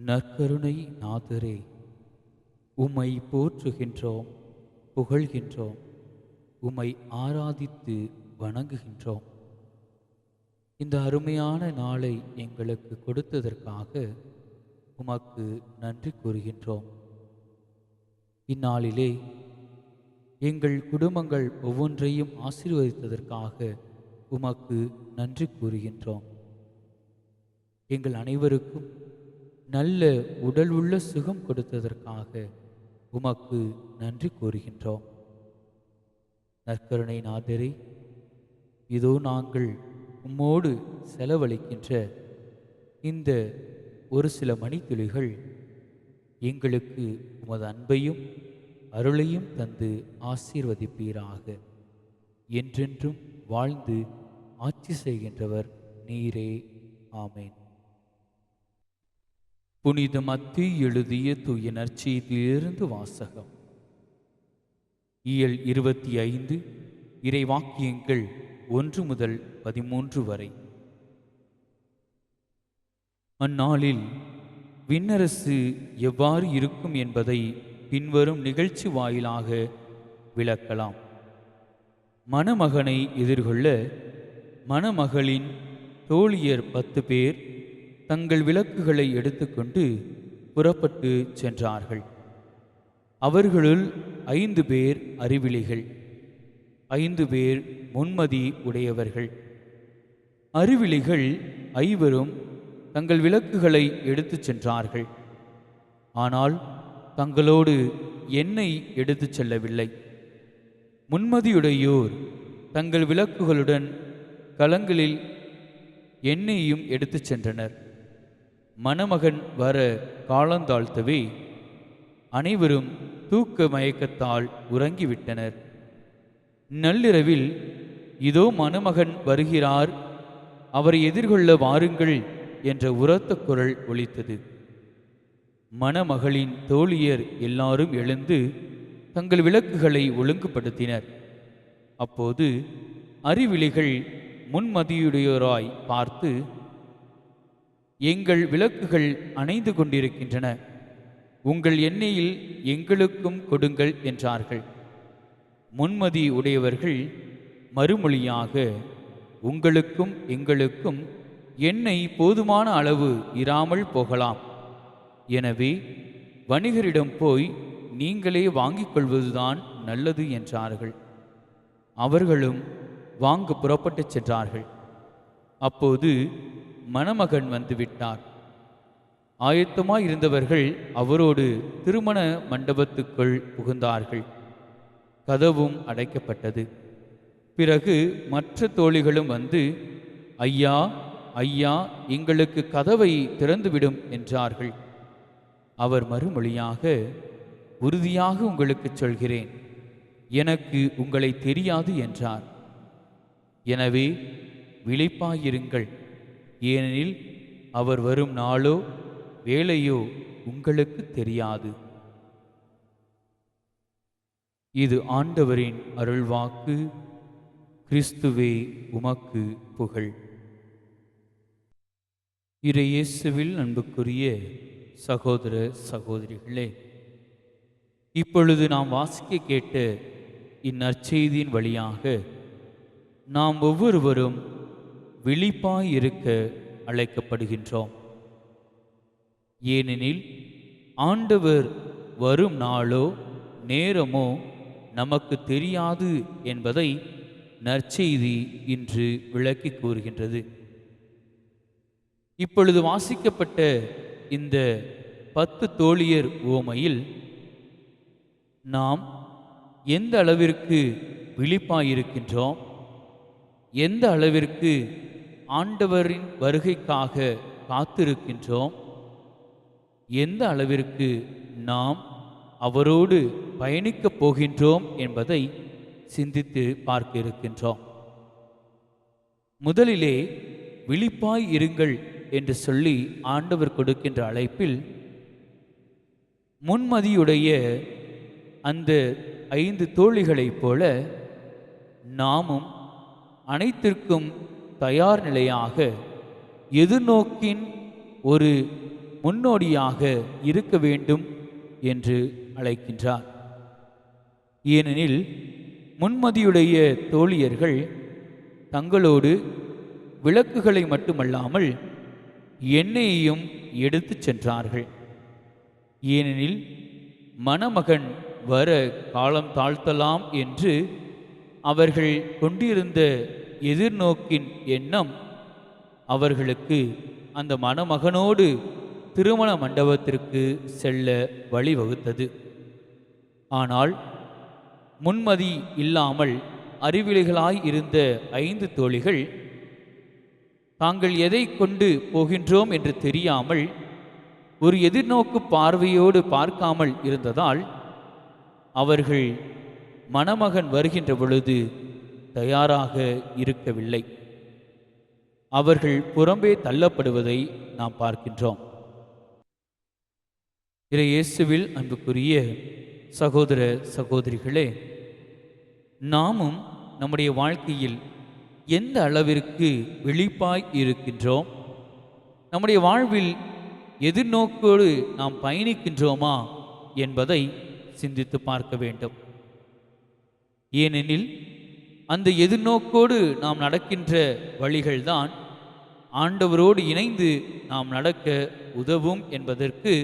நற்கருணை நாதரே, உம்மை போற்றுகின்றோம், புகழ்கின்றோம், உம்மை ஆராதித்து வணங்குகின்றோம். இந்த அருமையான நாளை எங்களுக்கு கொடுத்ததற்காக உமக்கு நன்றி கூறுகின்றோம். இந்நாளிலே எங்கள் குடும்பங்கள் ஒவ்வொன்றையும் ஆசீர்வதித்ததற்காக உமக்கு நன்றி கூறுகின்றோம். எங்கள் அனைவருக்கும் நல்ல உடல் உள்ள சுகம் கொடுத்ததற்காக உமக்கு நன்றி கூறுகின்றோம். நற்கருணை நாதரே, இதோ நாங்கள் உம்மோடு செலவழிக்கின்ற இந்த ஒரு சில மணித்துளிகள் எங்களுக்கு உமது அன்பையும் அருளையும் தந்து ஆசீர்வதிப்பீராக. என்றென்றும் வாழ்ந்து ஆட்சி செய்கின்றவர் நீரே. ஆமேன். புனித மத்தேயு எழுதிய தூய நற்செய்தியிலிருந்து வாசகம். இயல் 25 இறைவாக்கியங்கள் 1 முதல் 13 வரை. அந்நாளில் விண்ணரசு எவ்வாறு இருக்கும் என்பதை பின்வரும் நிகழ்ச்சி வாயிலாக விளக்கலாம். மணமகனை எதிர்கொள்ள மணமகளின் தோழியர் 10 பேர் தங்கள் விளக்குகளை எடுத்துக்கொண்டு புறப்பட்டு சென்றார்கள். அவர்களுள் 5 பேர் அறிவிலிகள், 5 பேர் முன்மதி உடையவர்கள். அறிவிலிகள் 5 தங்கள் விளக்குகளை எடுத்துச் சென்றார்கள். ஆனால் தங்களோடு எண்ணெய் எடுத்துச் செல்லவில்லை. முன்மதியுடையோர் தங்கள் விளக்குகளுடன் கலங்களில் எண்ணெயையும் எடுத்துச் சென்றனர். மணமகன் வர காலந்தாழ்த்தவே அனைவரும் தூக்க மயக்கத்தால் உறங்கிவிட்டனர். நள்ளிரவில், இதோ மணமகன் வருகிறார், அவரை எதிர்கொள்ள வாருங்கள் என்ற உரத்த குரல் ஒலித்தது. மணமகளின் தோழியர் எல்லாரும் எழுந்து தங்கள் விளக்குகளை ஒழுங்குபடுத்தினர். அப்போது அறிவிலிகள் முன்மதியுடையோராய் பார்த்து, எங்கள் விளக்குகள் அணைந்து கொண்டிருக்கின்றன, உங்கள் எண்ணெயில் எங்களுக்கும் கொடுங்கள் என்றார்கள். முன்மதி உடையவர்கள் மறுமொழியாக, உங்களுக்கும் எங்களுக்கும் எண்ணெய் போதுமான அளவு இராமல் போகலாம். எனவே வணிகரிடம் போய் நீங்களே வாங்கிக் கொள்வதுதான் நல்லது என்றார்கள். அவர்களும் வாங்க புறப்பட்டு சென்றார்கள். அப்போது மணமகன் வந்துவிட்டார். ஆயத்தமாயிருந்தவர்கள் அவரோடு திருமண மண்டபத்துக்குள் புகுந்தார்கள். கதவும் அடைக்கப்பட்டது. பிறகு மற்ற தோழிகளும் வந்து, ஐயா ஐயா, எங்களுக்கு கதவை திறந்துவிடும் என்றார்கள். அவர் மறுமொழியாக, உறுதியாக உங்களுக்கு சொல்கிறேன், எனக்கு உங்களை தெரியாது என்றார். எனவே விழிப்பாயிருங்கள், ஏனெனில் அவர் வரும் நாளோ வேளையோ உங்களுக்கு தெரியாது. இது ஆண்டவரின் அருள்வாக்கு. கிறிஸ்துவே உமக்கு புகழ். இறையேசுவில் அன்புக்குரிய சகோதர சகோதரிகளே, இப்பொழுது நாம் வாசிக்க கேட்ட இந்நற்செய்தியின் வழியாக நாம் ஒவ்வொருவரும் விழிப்பாய் இருக்க அழைக்கப்படுகின்றோம். ஏனெனில் ஆண்டவர் வரும் நாளோ நேரமோ நமக்கு தெரியாது என்பதை நற்செய்தி இன்று விளக்கி கூறுகின்றது. இப்பொழுது வாசிக்கப்பட்ட இந்த 10 தோழியர் உவமையில் நாம் எந்த அளவிற்கு விழிப்பாயிருக்கின்றோம், எந்த அளவிற்கு ஆண்டவரின் வருகைக்காக காத்திருக்கின்றோம், எந்த அளவிற்கு நாம் அவரோடு பயணிக்கப் போகின்றோம் என்பதை சிந்தித்து பார்க்க இருக்கின்றோம். முதலிலே விழிப்பாய் இருங்கள் என்று சொல்லி ஆண்டவர் கொடுக்கின்ற அழைப்பில் முன்மதியுடைய அந்த 5 தோழிகளைப் போல நாமும் அனைத்திற்கும் தயார் நிலையாக எதிர்நோக்கின் ஒரு முன்னோடியாக இருக்க வேண்டும் என்று அழைக்கின்றார். ஏனெனில் முன்மதியுடைய தோழியர்கள் தங்களோடு விளக்குகளை மட்டுமல்லாமல் எண்ணெயையும் எடுத்துச் சென்றார்கள். ஏனெனில் மணமகன் வர காலம் தாழ்த்தலாம் என்று அவர்கள் கொண்டிருந்த எதிர்நோக்கின் எண்ணம் அவர்களுக்கு அந்த மணமகனோடு திருமண மண்டபத்திற்கு செல்ல வழிவகுத்தது. ஆனால் முன்மதி இல்லாமல் அறிவிலிகளாய் இருந்த 5 தோழிகள் தாங்கள் எதை கொண்டு போகின்றோம் என்று தெரியாமல் ஒரு எதிர்நோக்கு பார்வையோடு பார்க்காமல் இருந்ததால் அவர்கள் மணமகன் வருகின்ற பொழுது தயாராக இருக்கவில்லை. அவர்கள் புறம்பே தள்ளப்படுவதை நாம் பார்க்கின்றோம். இயேசுவில் அன்புக்குரிய சகோதர சகோதரிகளே, நாமும் நம்முடைய வாழ்க்கையில் எந்த அளவிற்கு விழிப்பாய் இருக்கின்றோம், நம்முடைய வாழ்வில் எதிர்நோக்கோடு நாம் பயணிக்கின்றோமா என்பதை சிந்தித்து பார்க்க வேண்டும். ஏனெனில் அந்த எதிர்நோக்கோடு நாம் நடக்கின்ற வழிகள்தான் ஆண்டவரோடு இணைந்து நாம் நடக்க உதவும் என்பதற்கு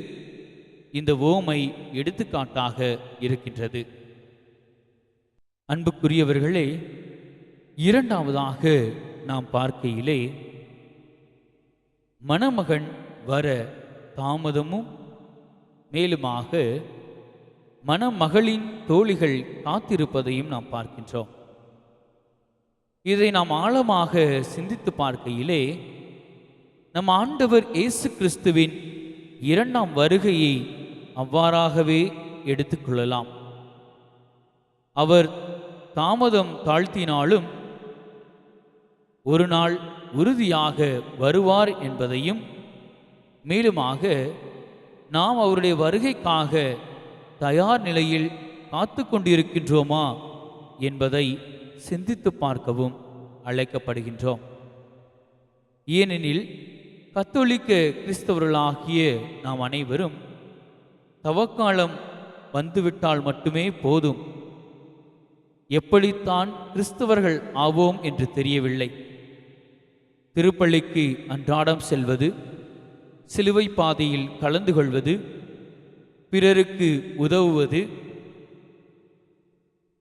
இந்த உவமை எடுத்துக்காட்டாக இருக்கின்றது. அன்புக்குரியவர்களே, இரண்டாவதாக நாம் பார்க்கையிலே மணமகன் வர தாமதமும் மேலுமாக மணமகளின் தோழிகள் காத்திருப்பதையும் நாம் பார்க்கின்றோம். இதை நாம் ஆழமாக சிந்தித்து பார்க்கையிலே நம் ஆண்டவர் இயேசு கிறிஸ்துவின் 2ஆம் வருகையை அவ்வாறாகவே எடுத்துக்கொள்ளலாம். அவர் தாமதம் தாழ்த்தினாலும் ஒரு நாள் உறுதியாக வருவார் என்பதையும், மேலுமாக நாம் அவருடைய வருகைக்காக தயார் நிலையில் காத்து கொண்டிருக்கின்றோமா என்பதை சிந்தித்து பார்க்கவும் அழைக்கப்படுகின்றோம். ஏனெனில் கத்தோலிக்க கிறிஸ்தவர்களாகிய நாம் அனைவரும் தவக்காலம் வந்துவிட்டால் மட்டுமே போதும், எப்படித்தான் கிறிஸ்தவர்கள் ஆவோம் என்று தெரியவில்லை. திருப்பள்ளிக்கு அன்றாடம் செல்வது, சிலுவை பாதையில் கலந்து கொள்வது, பிறருக்கு உதவுவது,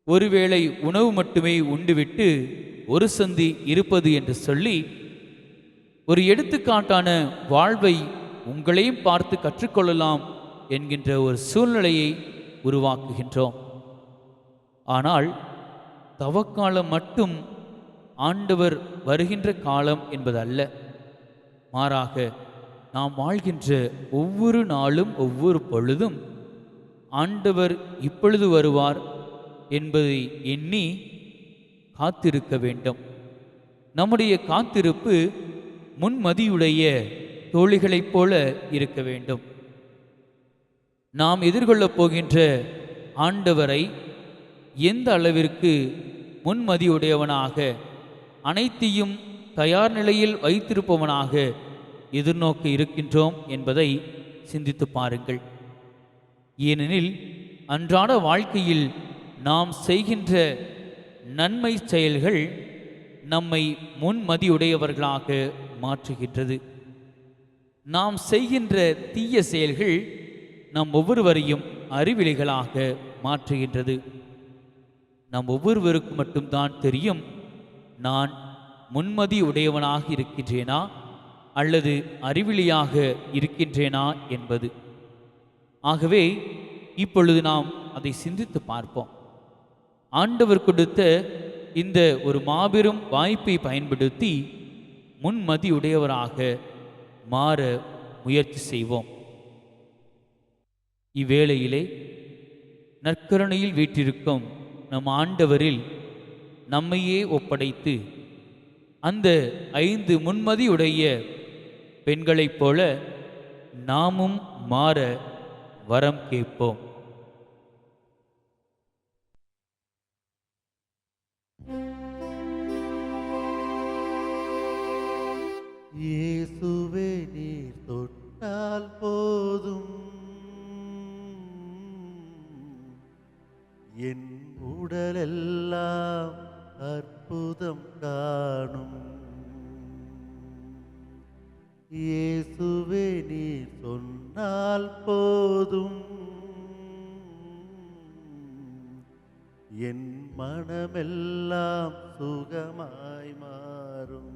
ஒருவேளை உணவு மட்டுமே உண்டுவிட்டு ஒரு சந்தி இருப்பது என்று சொல்லி ஒரு எடுத்துக்காட்டான வாழ்வை உங்களையும் பார்த்து கற்றுக்கொள்ளலாம் என்கின்ற ஒரு சூழ்நிலையை உருவாக்குகின்றோம். ஆனால் தவக்காலம் மட்டும் ஆண்டவர் வருகின்ற காலம் என்பதல்ல. மாறாக நாம் வாழ்கின்ற ஒவ்வொரு நாளும் ஒவ்வொரு பொழுதும் ஆண்டவர் இப்பொழுது வருவார் என்பதை எண்ணி காத்திருக்க வேண்டும். நம்முடைய காத்திருப்பு முன்மதியுடைய தோழிகளைப் போல இருக்க வேண்டும். நாம் எதிர்கொள்ளப் போகின்ற ஆண்டவரை எந்த அளவிற்கு முன்மதியுடையவனாக, அனைத்தையும் தயார் நிலையில் வைத்திருப்பவனாக எதிர்நோக்க இருக்கின்றோம் என்பதை சிந்தித்து பாருங்கள். ஏனெனில் அன்றாட வாழ்க்கையில் நாம் செய்கின்ற நன்மை செயல்கள் நம்மை முன்மதியுடையவர்களாக மாற்றுகின்றது. நாம் செய்கின்ற தீய செயல்கள் நம் ஒவ்வொருவரையும் அறிவிலிகளாக மாற்றுகின்றது. நம் ஒவ்வொருவருக்கு மட்டும்தான் தெரியும், நான் முன்மதி உடையவனாக இருக்கின்றேனா அல்லது அறிவிலியாக இருக்கின்றேனா என்பது. ஆகவே இப்பொழுது நாம் அதை சிந்தித்து பார்ப்போம். ஆண்டவர் கொடுத்த இந்த ஒரு மாபெரும் வாய்ப்பை பயன்படுத்தி முன்மதியுடையவராக மாற முயற்சி செய்வோம். இவ்வேளையிலே நற்கருணையில் வீற்றிருக்கும் நம் ஆண்டவரில் நம்மையே ஒப்படைத்து அந்த 5 முன்மதியுடைய பெண்களைப் போல நாமும் மாற வரம் கேட்போம். இயேசுவே நீர் தொட்டால் உடலெல்லாம் அற்புதம் காணும். இயேசுவே நீர் சொன்னால் போதும், என் மனமெல்லாம் சுகமாய் மாறும்.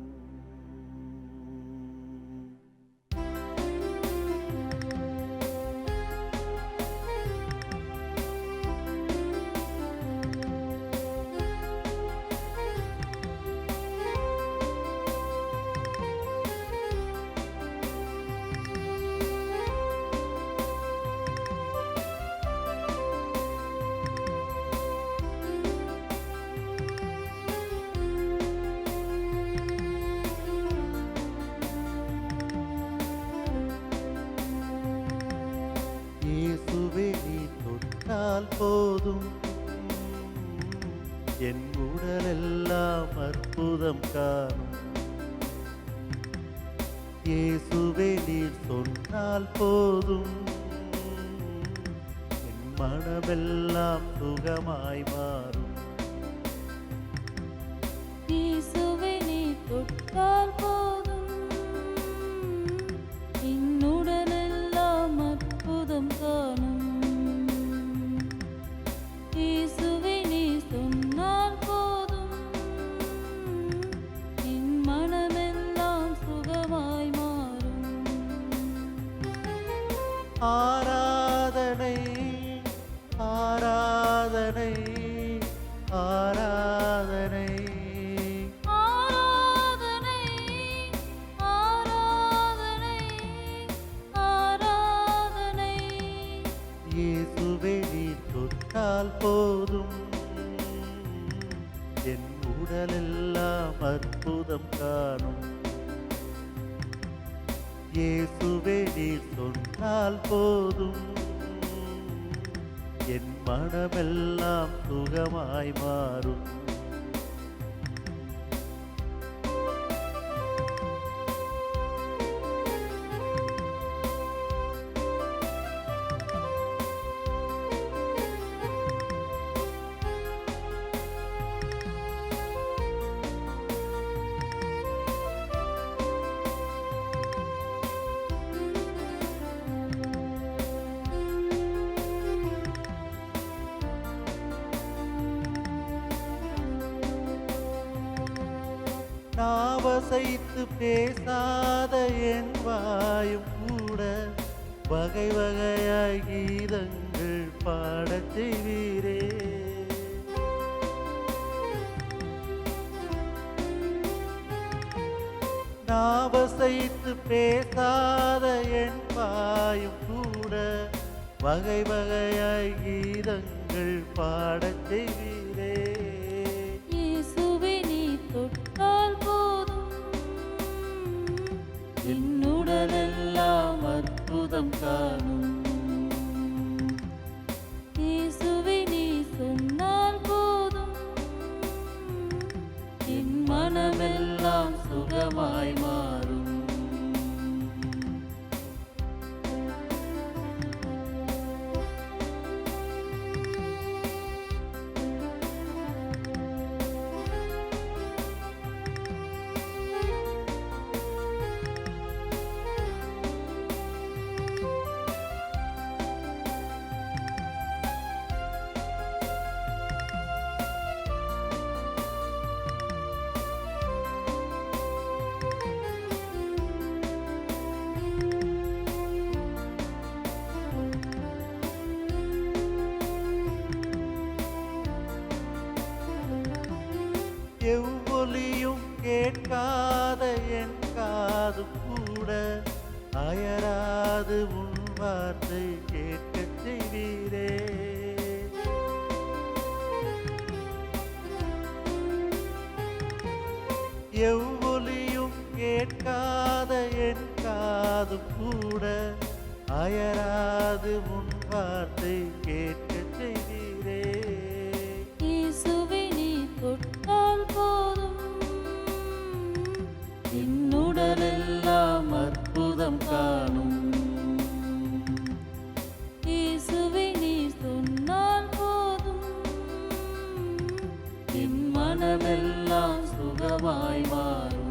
இயேசுவே நீ தொட்டால் போதும், என் உடலெல்லாம் அற்புதம் காணும். இயேசுவே நீர் சொன்னால் போதும், என் மனமெல்லாம் சுகமாய் மாறும். இயேசுவே நீ தொட்டால் போதும், என் உடலெல்லாம் அற்புதம் காணும். இயேசுவே நீ சொன்னால் போதும், என் மனமெல்லாம் சுகமாய் மாறும். ஆராதனை ஆராதனை ஆராதனை ஆராதனை ஆராதனை ஆராதனை. இயேசுவே நீ தொட்டால் போதும், என் உடலெல்லாம் அற்புதம் காணும். இயேசுவே நீ சொன்னால் போதும், என் மனமெல்லாம் சுகமாய் மாறும். நாவசைத்து பேசாத என் வாயும் கூட வகை வகையாய் கீதங்கள் பாடச் செய்வீரே. நாவசைத்து பேசாத என் வாயும் கூட வகை வகையாய் கீதங்கள் பாடச் செய்வீரே. இயேசுவே நீ தொட்டால் போதும், என் உடலெல்லாம் அற்புதம் காணும். இயேசுவே நீ சொன்னால் போதும், என் மனமெல்லாம் சுகமாய் மாறும். எவ்வொலியும் கேட்காத என் காது கூட அயராது உன் வார்த்தை கேட்கச் செய்வீரே. எவ்வொலியும் கேட்காத என் காது கூட அயராது உன் வார்த்தை கேட்கச் செய்வீரே. இயேசுவே நீ தொட்டால் போதும், என் உடலெல்லாம் அற்புதம் காணும். இயேசுவே நீ சொன்னால் போதும், மனமெல்லாம் சுகமாய் மாறும்.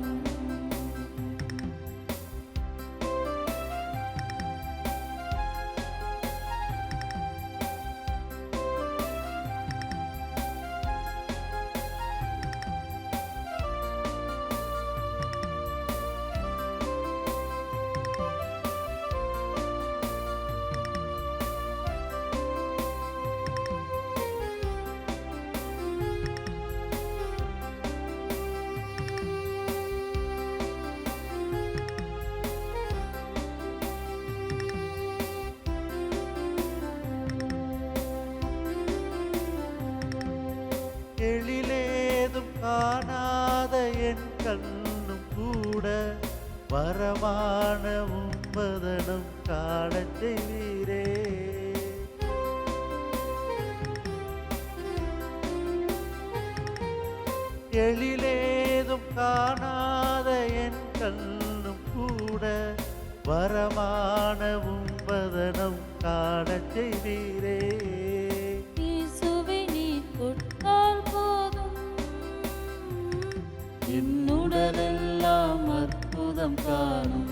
எழிலேதும் காணாத என் கண்ணும் கூட வரமான உம்பதனும் காணச் செய்வீரே. எழிலேதும் காணாத என் கண்ணும் கூட வரமான உம்பதனும் காணச் செய்வீரே. இயேசுவை நீ தொட்டால் போதும், என் உடலெல்லாம் அற்புதம் காணும்.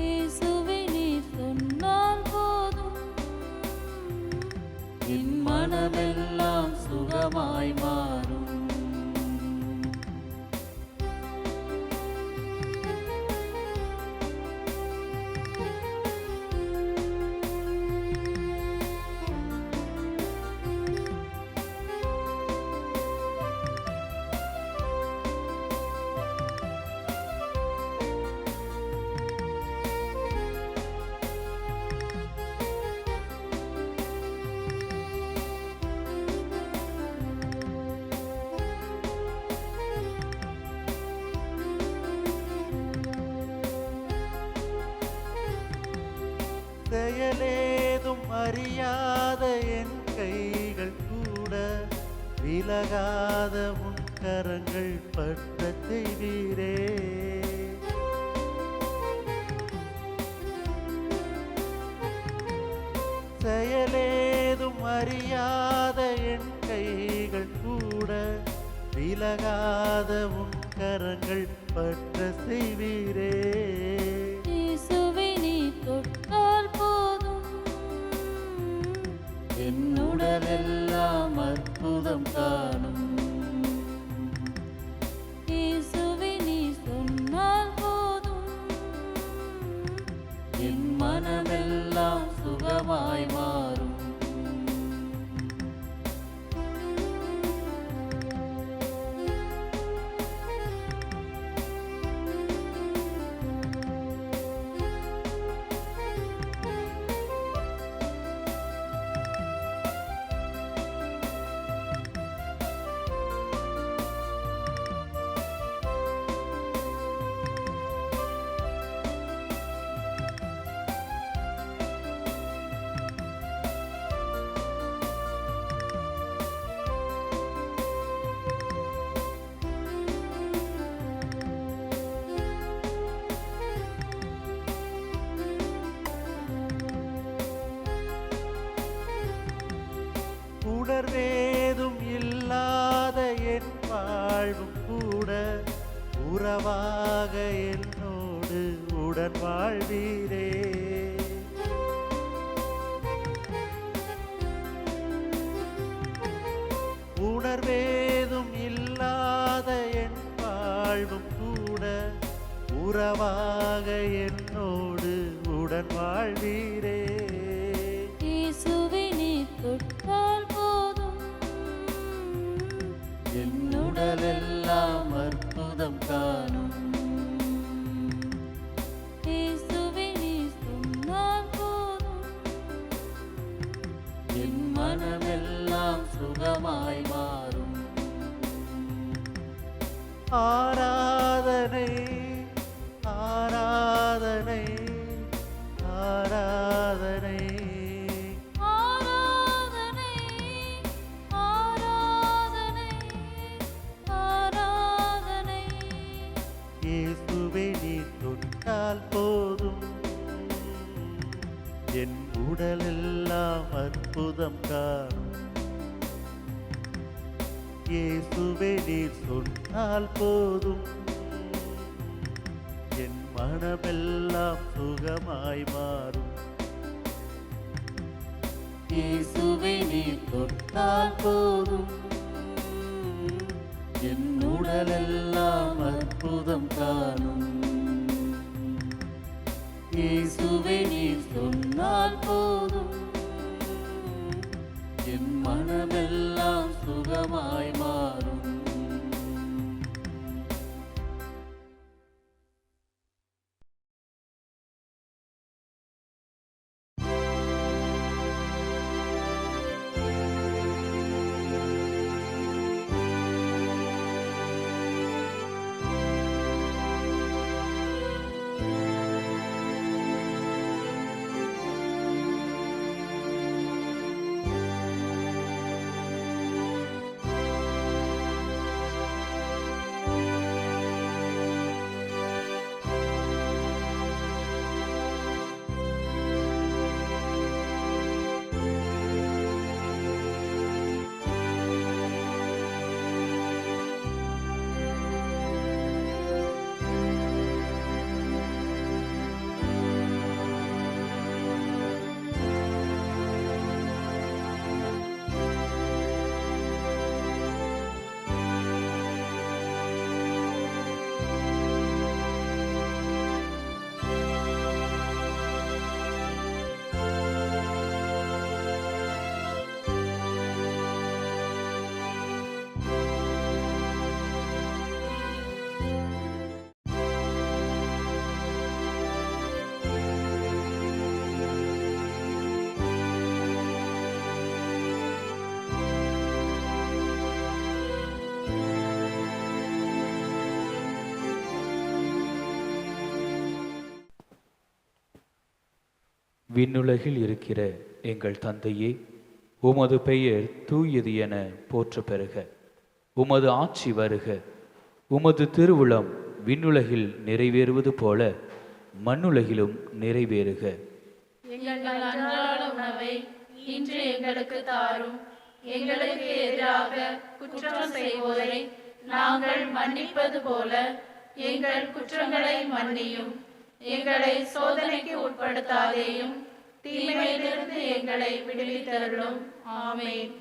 இயேசுவை நீ சொன்னால் போதும், என் மனமெல்லாம் சுகமாய் மாறும். செயலேதும் அறியாத என் கைகள் கூட விலகாத உன் கரங்கள் பற்றச் செய்வீரே. செயலேதும் அறியாத என் கைகள் கூட விலகாத உன் கரங்கள் பற்றச் செய்வீரே. இயேசுவை நீ தொட்டால் போதும், என் உடலெல்லாம் அற்புதம் காணும். இயேசுவை நீ சொன்னால் போதும், என் மனமெல்லாம் சுகமாய் மாறும். உணர்வேதும் இல்லாத என் வாழ்வும் கூட உறவாக என்னோடு உடன் வாழ்வீரே. உணர்வேதும் இல்லாத என் வாழ்வும் கூட உறவாக என்னோடு உடன் வாழ்வீரே. இயேசுவை நீ தொட்டால் போதும், என் உடலெல்லாம் அற்புதம் காணும். இயேசுவை நீ சொன்னால் போதும், என் மனமெல்லாம் சுகமாய் மாறும். ஆராதனை ஆராதனை ஆராதனை ஆராதனை ஆராதனை ஆராதனை. இயேசுவை நீ தொட்டால் போதும், என் உடலெல்லாம் அற்புதம் காணும். இயேசுவே நீர் சொன்னால் போதும், என் மனமெல்லாம் சுகமாய் மாறும். இயேசுவே நீர் தொட்டால் போதும், என் உடலெல்லாம் அற்புதம் காணும். இயேசுவே நீர் சொன்னால் போதும், என் மனமெல்லாம் சுகமாய் மாறும். விண்ணுலகில் இருக்கிற எங்கள் தந்தையே, உமது பெயர் தூயது என போற்ற பெறுக. உமது ஆட்சி வருக. உமது திருவுளம் விண்ணுலகில் நிறைவேறுவது போல மண்ணுலகிலும் நிறைவேறுக. எங்கள் அன்றாட உணவை இன்று எங்களுக்கு தாரும். எங்களுக்கு எதிராக குற்றம் செய்வோரை நாங்கள் மன்னிப்பது போல எங்கள் குற்றங்களை மன்னியும். எங்களை சோதனைக்கு உட்படுத்தாதேயும், தீமையிலிருந்து எங்களை விடுவித்தருளும். ஆமென்.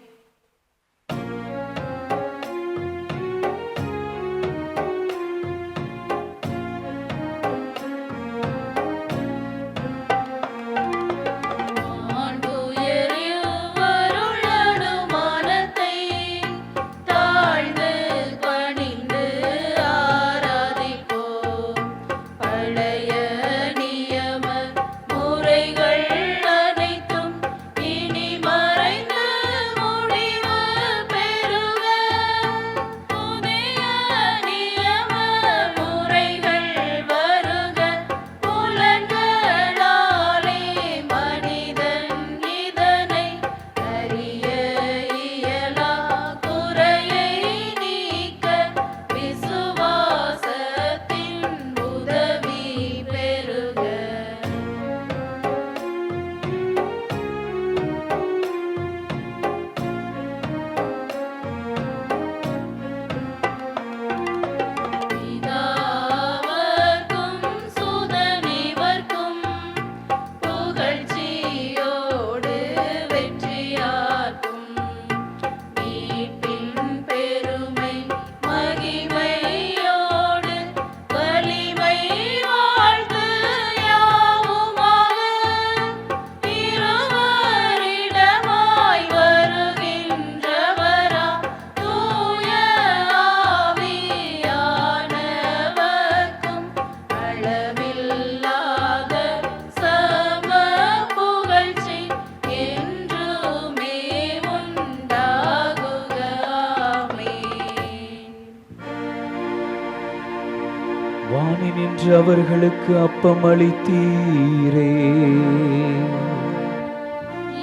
வானி நின்று அவர்களுக்கு அப்பம் அளித்தீரே.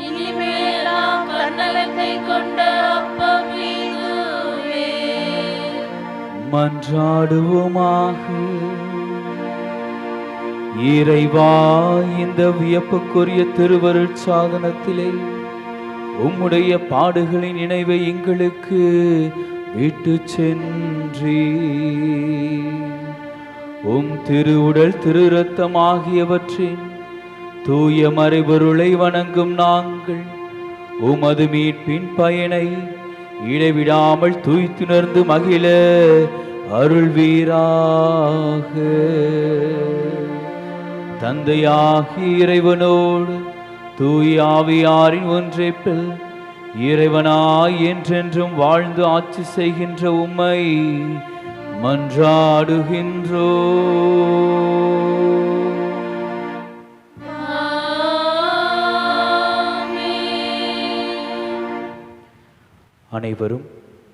இனிமேலாம் கண்ணலத்தை கொண்ட அப்பம் இதுவே. மன்றாடுவோமாக. இறைவா, இந்த வியப்புக்குரிய திருவருட் சாதனத்திலே உம்முடைய பாடுகளின் நினைவை எங்களுக்கு விட்டு சென்றீ. உம் திருவுடல் திரு இரத்தம் ஆகியவற்றின் தூய மறைபொருளை வணங்கும் நாங்கள் உமது மீட்பின் பயனை இடைவிடாமல் தூய்த்துணர்ந்து மகிழ அருள்வீராக. தந்தையாகி இறைவனோடு தூய ஆவியாரின் ஒன்றைப்பில் இறைவனாய் என்றென்றும் வாழ்ந்து ஆட்சி செய்கின்ற உம்மை மன்றாடுகின்றோ. அனைவரும்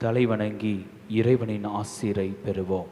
தலைவணங்கி இறைவனின் ஆசீரை பெறுவோம்.